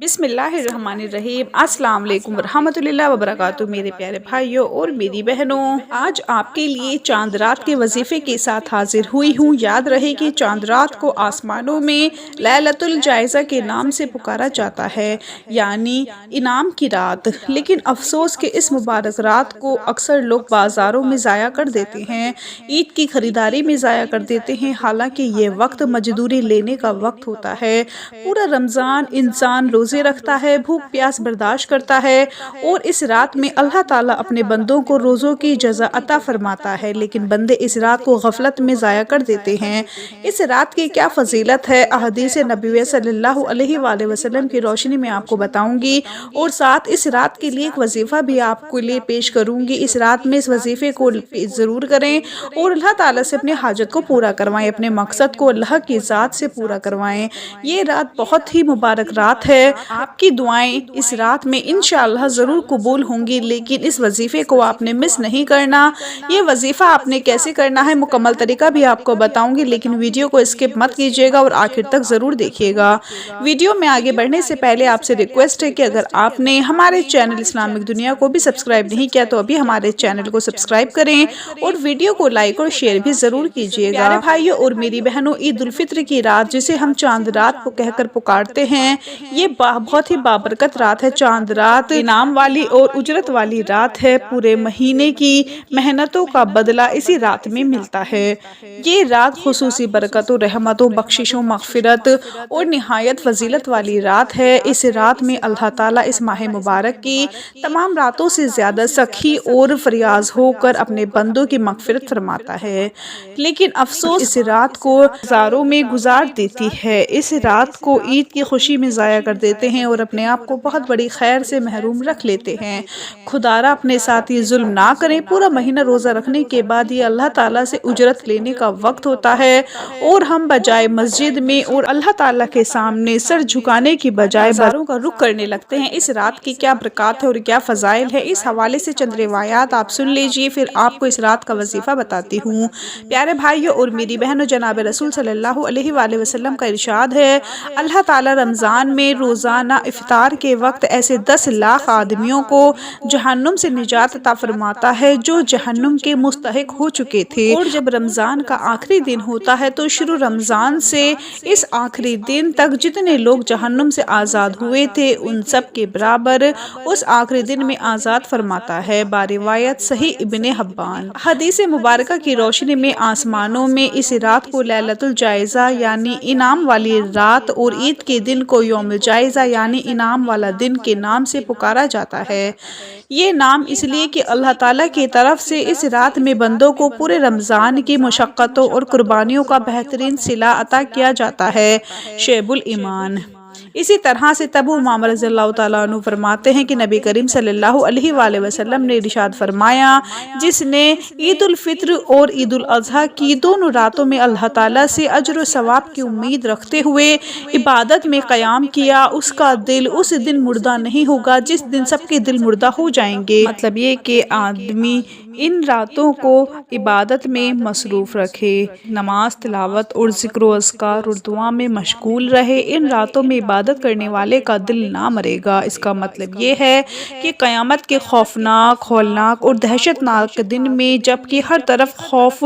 بسم اللہ الرحمن الرحیم۔ السلام علیکم ورحمۃ اللہ وبرکاتہ۔ میرے پیارے بھائیوں اور میری بہنوں، آج آپ کے لیے چاند رات کے وظیفے کے ساتھ حاضر ہوئی ہوں۔ یاد رہے کہ چاند رات کو آسمانوں میں لیلۃ الجائزہ کے نام سے پکارا جاتا ہے، یعنی انعام کی رات۔ لیکن افسوس کہ اس مبارک رات کو اکثر لوگ بازاروں میں ضائع کر دیتے ہیں، عید کی خریداری میں ضائع کر دیتے ہیں، حالانکہ یہ وقت مزدوری لینے کا وقت ہوتا ہے۔ پورا رمضان انسان روزے رکھتا ہے، بھوک پیاس برداشت کرتا ہے، اور اس رات میں اللہ تعالیٰ اپنے بندوں کو روزوں کی جزا عطا فرماتا ہے، لیکن بندے اس رات کو غفلت میں ضائع کر دیتے ہیں۔ اس رات کی کیا فضیلت ہے، احادیث نبوی صلی اللہ علیہ وآلہ وسلم کی روشنی میں آپ کو بتاؤں گی، اور ساتھ اس رات کے لیے ایک وظیفہ بھی آپ کو لیے پیش کروں گی۔ اس رات میں اس وظیفے کو ضرور کریں اور اللہ تعالیٰ سے اپنے حاجت کو پورا کروائیں، اپنے مقصد کو اللہ کی ذات سے پورا کروائیں۔ یہ رات بہت ہی مبارک رات ہے، آپ کی دعائیں اس رات میں انشاءاللہ ضرور قبول ہوں گی، لیکن اس وظیفے کو آپ نے مس نہیں کرنا۔ یہ وظیفہ آپ نے کیسے کرنا ہے، مکمل طریقہ بھی آپ کو بتاؤں گی، لیکن ویڈیو کو اسکپ مت کیجیے گا اور آخر تک ضرور دیکھیے گا۔ ویڈیو میں آگے بڑھنے سے پہلے آپ سے ریکویسٹ ہے کہ اگر آپ نے ہمارے چینل اسلامک دنیا کو بھی سبسکرائب نہیں کیا تو ابھی ہمارے چینل کو سبسکرائب کریں اور ویڈیو کو لائک اور شیئر بھی ضرور کیجیے گا۔ پیارے بھائیوں اور میری بہنوں، عید الفطر کی رات جسے ہم چاند رات کو کہہ کر پکارتے ہیں، یہ بہت ہی بابرکت رات ہے۔ چاند رات انعام والی اور اجرت والی رات ہے، پورے مہینے کی محنتوں کا بدلہ اسی رات میں ملتا ہے۔ یہ رات خصوصی برکتوں، رحمتوں، بخششوں، مغفرت اور نہایت فضیلت والی رات ہے۔ اس رات میں اللہ تعالیٰ اس ماہ مبارک کی تمام راتوں سے زیادہ سخی اور فریاض ہو کر اپنے بندوں کی مغفرت فرماتا ہے، لیکن افسوس اس رات کو بازاروں میں گزار دیتی ہے۔ اس رات کو عید کی خوشی میں ضائع کر دیتے ہیں اور اپنے آپ کو بہت بڑی خیر سے محروم رکھ لیتے ہیں۔ خدارا اپنے ساتھ یہ ظلم نہ کریں، پورا مہینہ روزہ رکھنے کے بعد یہ اللہ تعالیٰ سے اجرت لینے کا وقت ہوتا ہے، اور ہم بجائے مسجد میں اور اللہ تعالیٰ کے سامنے سر جھکانے کی بجائے بازاروں کا رخ کرنے لگتے ہیں۔ اس رات کی کیا برکات ہے اور کیا فضائل ہے، اس حوالے سے چند روایات آپ سن لیجئے، پھر آپ کو اس رات کا وظیفہ بتاتی ہوں۔ پیارے بھائیوں اور میری بہنوں، جناب رسول صلی اللہ علیہ وآلہ وسلم کا ارشاد ہے، اللہ تعالیٰ رمضان میں روزانہ افطار کے وقت ایسے 10 لاکھ آدمیوں کو جہنم سے نجات عطا فرماتا ہے جو جہنم کے مستحق ہو چکے تھے، اور جب رمضان کا آخری دن ہوتا ہے تو شروع رمضان سے اس آخری دن تک جتنے لوگ جہنم سے آزاد ہوئے تھے ان سب کے برابر اس آخری دن میں آزاد فرماتا ہے۔ باروایت صحیح ابن حبان۔ حدیث مبارکہ کی روشنی میں آسمانوں میں اس رات کو لیلۃ الجائزہ یعنی انعام والی رات اور عید کے دن کو یوم الجائزہ یعنی انعام والا دن کے نام سے پکارا جاتا ہے۔ یہ نام اس لیے کہ اللہ تعالیٰ کی طرف سے اس رات میں بندوں کو پورے رمضان کی مشقتوں اور قربانیوں کا بہترین صلہ عطا کیا جاتا ہے۔ شعب الایمان۔ اسی طرح سے ابو امامہ رضی اللہ تعالیٰ عنہ فرماتے ہیں کہ نبی کریم صلی اللہ علیہ وآلہ وسلم نے ارشاد فرمایا، جس نے عید الفطر اور عید الاضحیٰ کی دونوں راتوں میں اللہ تعالیٰ سے اجر و ثواب کی امید رکھتے ہوئے عبادت میں قیام کیا، اس کا دل اس دن مردہ نہیں ہوگا جس دن سب کے دل مردہ ہو جائیں گے۔ مطلب یہ کہ آدمی ان راتوں کو عبادت میں مصروف رکھے، نماز، تلاوت اور ذکر و اذکار اور دعا میں مشغول رہے۔ ان راتوں میں عبادت کرنے والے کا دل نہ مرے گا۔ اس کا مطلب یہ ہے کہ قیامت کے خوفناک، ہولناک اور دہشت ناک دن میں جبکہ ہر طرف خوف،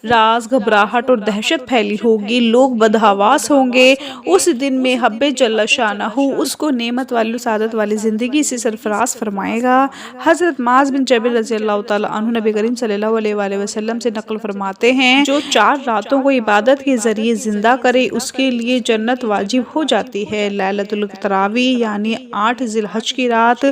راز، گھبراہٹ اور دہشت پھیلی ہوگی، لوگ بدحواس ہوں گے، اس دن میں رب جل شانہ اس کو نعمت والی و سعادت والی زندگی سے سرفراز فرمائے گا۔ حضرت معاذ بن جبل رضی اللہ تعالیٰ عنہ نبی کریم صلی اللہ علیہ وآلہ وسلم سے نقل فرماتے ہیں، جو 4 راتوں کو عبادت کے ذریعے زندہ کرے اس کے لیے جنت واجب ہو جاتی ہے۔ لیلۃ التراویح یعنی 8 ذی الحج کی رات،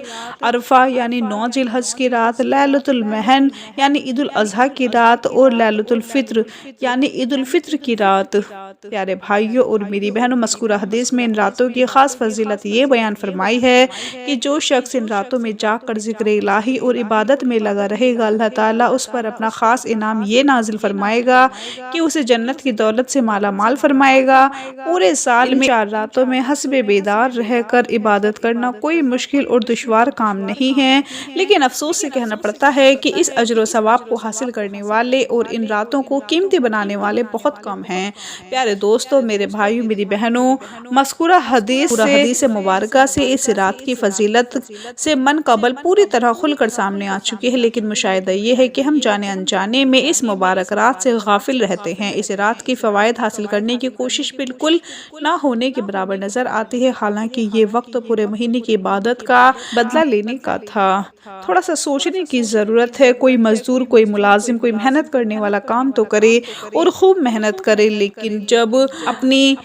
عرفہ یعنی 9 ذی الحج کی رات، لیلۃ المحن یعنی عید الاضحیٰ کی رات، اور لیلۃ الفطر یعنی عید الفطر کی رات۔ پیارے بھائیوں اور میری بہنوں، مذکورہ حدیث میں ان راتوں کی خاص فضیلت یہ بیان فرمائی ہے کہ جو شخص ان راتوں میں جاگ کر ذکر الہی اور عبادت میں لگا رہے گا، اللہ تعالیٰ اس پر اپنا خاص انعام یہ نازل فرمائے گا کہ اسے جنت کی دولت سے مالا مال فرمائے گا۔ پورے سال میں 4 راتوں میں حسب بیدار رہ کر عبادت کرنا کوئی مشکل اور دشوار کام نہیں ہے، لیکن افسوس سے کہنا پڑتا ہے کہ اس اجر و ثواب کو حاصل کرنے والے اور ان راتوں کو قیمتی بنانے والے بہت کم ہیں۔ پیارے دوستو، میرے بھائیوں، میری بہنوں، مذکورہ حدیث مبارکہ سے اس رات کی فضیلت سے من قبل پوری طرح کھل کر سامنے آ چکی ہے، لیکن مشاہدہ یہ ہے کہ ہم جانے انجانے میں اس مبارک رات سے غافل رہتے ہیں۔ اس رات کی فوائد حاصل کرنے کی کوشش بالکل نہ ہونے کے برابر نظر آتی ہے، حالانکہ یہ وقت پورے مہینے کی عبادت کا بدلہ لینے کا تھا۔ تھوڑا سا سوچنے کی ضرورت ہے، کوئی مزدور، کوئی ملازم، کوئی محنت کرنے والا کام تو کرے اور خوب محنت کرے، لیکن جب اپنی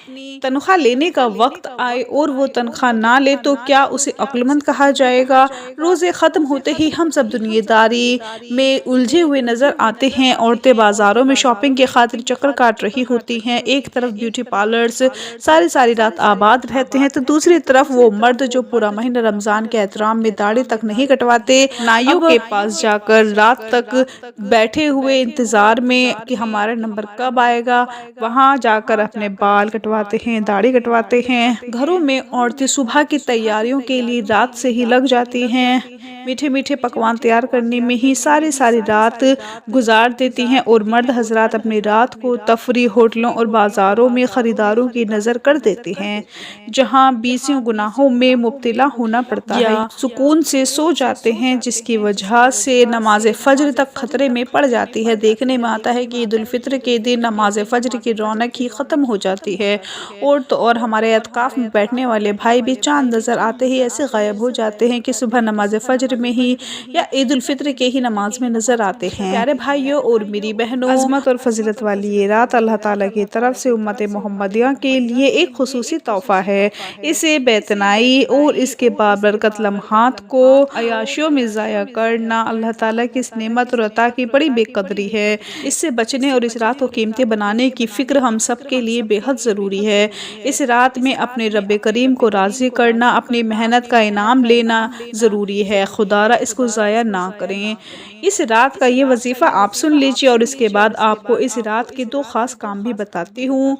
تنخواہ لینے کا وقت آئے اور وہ تنخواہ نہ لے تو کیا اسے عقل مند کہا جائے گا؟ روزے ختم ہوتے ہی ہم سب دنیا داری میں الجھے ہوئے نظر آتے ہیں۔ عورتیں بازاروں میں شاپنگ کی خاطر چکر کاٹ رہی ہوتی ہیں، ایک طرف بیوٹی پارلرز ساری رات آباد رہتے ہیں تو دوسری طرف وہ مرد جو پورا مہینہ رمضان کے احترام میں داڑھی تک نہیں کٹواتے، نائیوں کے پاس جا کر رات تک بیٹھے ہوئے انتظار میں کہ ہمارا نمبر کب آئے گا، وہاں جا کر اپنے بال کٹواتے ہیں، داڑھی کٹواتے ہیں۔ گھروں میں عورتیں صبح کی تیاریوں کے لیے رات سے ہی لگ جاتی ہیں، میٹھے میٹھے پکوان تیار کرنے میں ہی ساری رات گزار دیتی ہیں، اور مرد حضرات اپنی رات کو تفریح، ہوٹلوں اور بازاروں میں خریداروں کی نظر کر دیتے ہیں، جہاں بیسیوں گناہوں میں مبتلا ہونا پڑتا ہے، یا سکون سے سو جاتے ہیں، جس کی وجہ سے نماز فجر تک خطرے میں پڑ جاتی ہے۔ دیکھنے میں آتا ہے کہ عید الفطر کے دن نماز فجر کی رونق ہی ختم ہو جاتی ہے، اور تو اور ہمارے اعتکاف میں بیٹھنے والے بھائی بھی چاند نظر آتے ہی ایسے غائب ہو جاتے ہیں کہ صبح نماز فجر میں ہی یا عید الفطر کے ہی نماز میں نظر آتے ہیں۔ پیارے بھائیوں اور میری بہنوں، عظمت اور فضیلت والی یہ رات اللہ تعالیٰ کی طرف سے امت محمدیہ کے لیے ایک خصوصی تحفہ ہے۔ اسے بے تنائی اور اس کے بابرکت لمحات کو عیاشیوں میں ضائع کرنا اللہ تعالیٰ کی اس نعمت اور عطا کی بڑی بے قدری ہے۔ اس سے بچنے اور اس رات کو قیمتی بنانے کی فکر ہم سب کے لیے بے حد ضروری ہے۔ اس رات میں اپنے رب کریم کو راضی کرنا، اپنی محنت کا انعام لینا ضروری ہے۔ خدا را اس کو ضائع نہ کریں۔ اس رات کا یہ وظیفہ آپ سن لیجیے اور اس کے بعد آپ کو اس رات کے دو خاص کام بھی بتاتی ہوں۔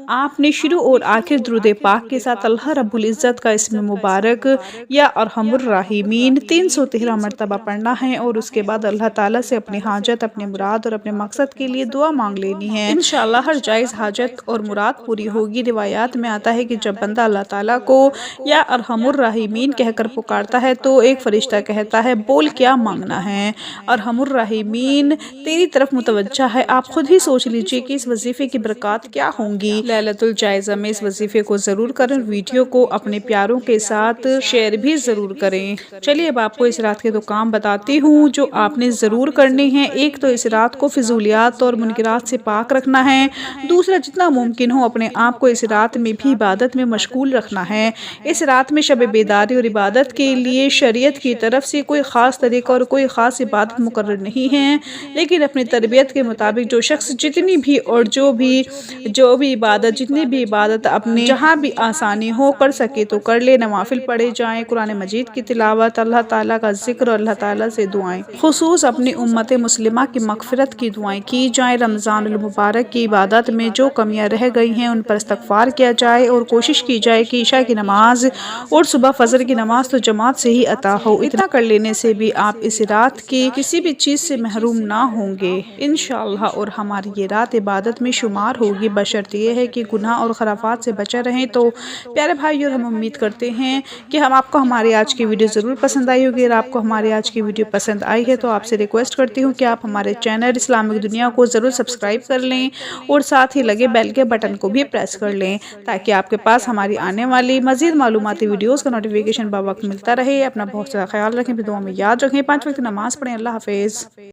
آپ نے شروع اور آخر درود پاک کے ساتھ اللہ رب العزت کا اسم مبارک یا ارحم الراحمین 313 مرتبہ پڑھنا ہے، اور اس کے بعد اللہ تعالیٰ سے اپنی حاجت، اپنے مراد اور اپنے مقصد کے لیے دعا مانگ لینی ہے۔ انشاءاللہ ہر جائز حاجت اور مراد پوری ہوگی۔ روایات میں آتا ہے کہ جب بندہ اللہ تعالیٰ کو یا ارحم الراحمین کہہ کر پکارتا ہے تو ایک فرشتہ کہتا ہے بول کیا مانگنا ہے۔ ارحم الراحمین تیری طرف متوجہ ہے۔ آپ خود ہی سوچ لیجئے کہ اس وظیفے کی برکات کیا ہوں گی۔ لیلۃ الجائزہ میں اس وظیفے کو ضرور کریں، ویڈیو کو اپنے پیاروں کے ساتھ شیئر بھی ضرور کریں۔ چلیے اب آپ کو اس رات کے دو کام بتاتی ہوں جو آپ نے ضرور کرنے ہیں۔ ایک تو اس رات کو فضولیات اور منکرات سے پاک رکھنا ہے، دوسرا جتنا ممکن ہو اپنے آپ کو اس رات میں بھی عبادت میں مشغول رکھنا ہے۔ اس رات میں شب بیداری اور عبادت کے لیے شریعت کی طرف سے کوئی خاص طریقہ اور کوئی خاص عبادت مقرر نہیں ہے، لیکن اپنی تربیت کے مطابق جو شخص جتنی بھی اور جو بھی عبادت، جتنی بھی عبادت اپنے جہاں بھی آسانی ہو کر سکے تو کر لے۔ نوافل پڑھے جائیں، قرآن مجید کی تلاوت، اللہ تعالیٰ کا ذکر اور اللہ تعالیٰ سے دعائیں، خصوص اپنی امت مسلمہ کی مغفرت کی دعائیں کی جائیں۔ رمضان المبارک کی عبادت میں جو کمیاں رہ گئی ہیں ان پر استغفار کیا جائے، اور کوشش کی جائے کہ عشاء کی نماز اور صبح فجر کی نماز تو جماعت سے ہی عطا ہو۔ اتنا کر لینے سے بھی آپ اس رات کی کسی بھی چیز سے محروم نہ ہوں گے انشاءاللہ، اور ہماری یہ رات عبادت میں شمار ہوگی، بشرط یہ ہے کہ گناہ اور خرافات سے بچے رہیں۔ تو پیارے بھائیو، ہم امید کرتے ہیں کہ آپ کو ہماری آج کی ویڈیو ضرور پسند آئی ہوگی۔ اگر آپ کو ہماری آج کی ویڈیو پسند آئی ہے تو آپ سے ریکویسٹ کرتی ہوں کہ آپ ہمارے چینل اسلامک دنیا کو ضرور سبسکرائب کر لیں، اور ساتھ ہی لگے بیل کے بٹن کو بھی پریس کر لیں تاکہ آپ کے پاس ہماری آنے والی مزید معلوماتی ویڈیوز کا نوٹیفیکیشن بوقت ملتا رہے۔ اپنا بہت زیادہ خیال رکھیں، دعا میں یاد رکھیں، 5 وقت نماز پڑھیں۔ اللہ حافظ۔